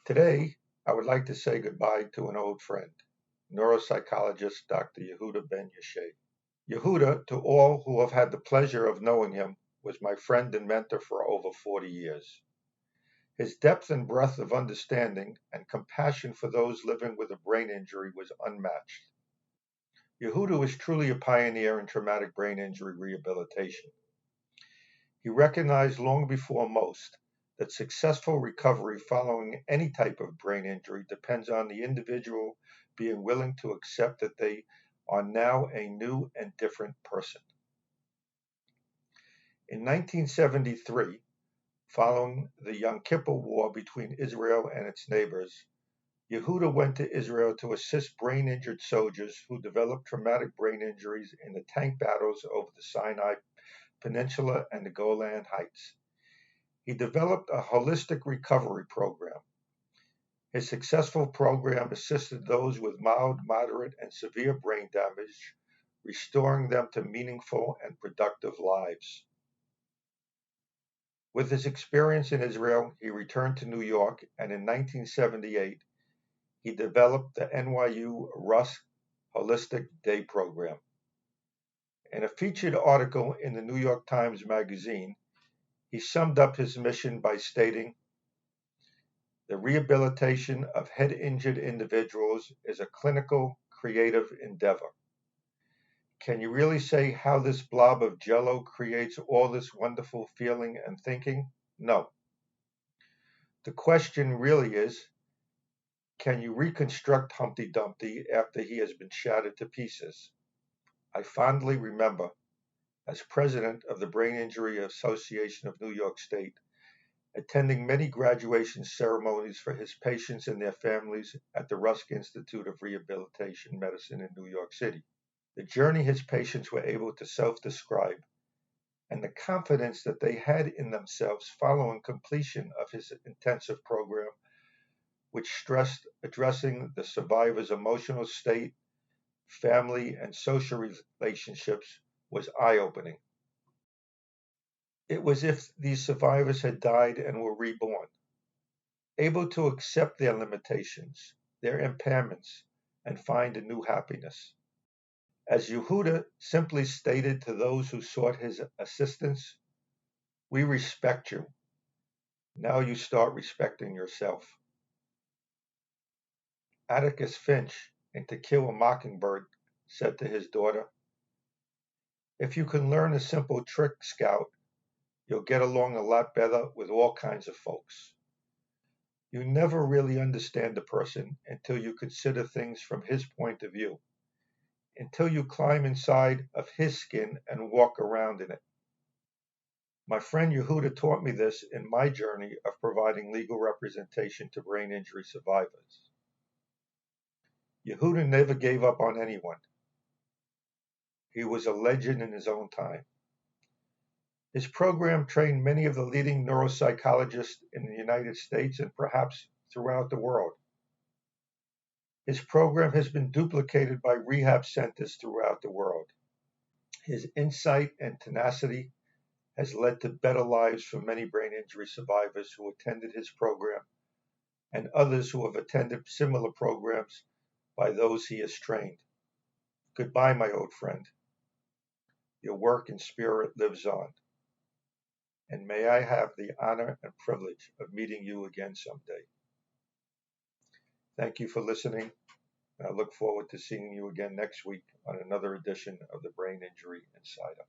Today, I would like to say goodbye to an old friend, neuropsychologist Dr. Yehuda Ben-Yishay. Yehuda, to all who have had the pleasure of knowing him, was my friend and mentor for over 40 years. His depth and breadth of understanding and compassion for those living with a brain injury was unmatched. Yehuda was truly a pioneer in traumatic brain injury rehabilitation. He recognized long before most that successful recovery following any type of brain injury depends on the individual being willing to accept that they are now a new and different person. In 1973, following the Yom Kippur War between Israel and its neighbors, Yehuda went to Israel to assist brain-injured soldiers who developed traumatic brain injuries in the tank battles over the Sinai Peninsula and the Golan Heights. He developed a holistic recovery program. His successful program assisted those with mild, moderate, and severe brain damage, restoring them to meaningful and productive lives. With his experience in Israel, he returned to New York, and in 1978, he developed the NYU Rusk Holistic Day Program. In a featured article in the New York Times Magazine, he summed up his mission by stating, "The rehabilitation of head-injured individuals is a clinical, creative endeavor. Can you really say how this blob of jello creates all this wonderful feeling and thinking? No. The question really is, can you reconstruct Humpty Dumpty after he has been shattered to pieces?" I fondly remember, as president of the Brain Injury Association of New York State, attending many graduation ceremonies for his patients and their families at the Rusk Institute of Rehabilitation Medicine in New York City. The journey his patients were able to self-describe, and the confidence that they had in themselves following completion of his intensive program, which stressed addressing the survivor's emotional state, family, and social relationships, was eye-opening. It was as if these survivors had died and were reborn, able to accept their limitations, their impairments, and find a new happiness. As Yehuda simply stated to those who sought his assistance, "We respect you. Now you start respecting yourself." Atticus Finch, in To Kill a Mockingbird, said to his daughter, "If you can learn a simple trick, Scout, you'll get along a lot better with all kinds of folks. You never really understand a person until you consider things from his point of view, until you climb inside of his skin and walk around in it." My friend Yehuda taught me this in my journey of providing legal representation to brain injury survivors. Yehuda never gave up on anyone. He was a legend in his own time. His program trained many of the leading neuropsychologists in the United States and perhaps throughout the world. His program has been duplicated by rehab centers throughout the world. His insight and tenacity has led to better lives for many brain injury survivors who attended his program and others who have attended similar programs by those he has trained. Goodbye, my old friend. Your work and spirit lives on, and may I have the honor and privilege of meeting you again someday. Thank you for listening, and I look forward to seeing you again next week on another edition of the Brain Injury Insider.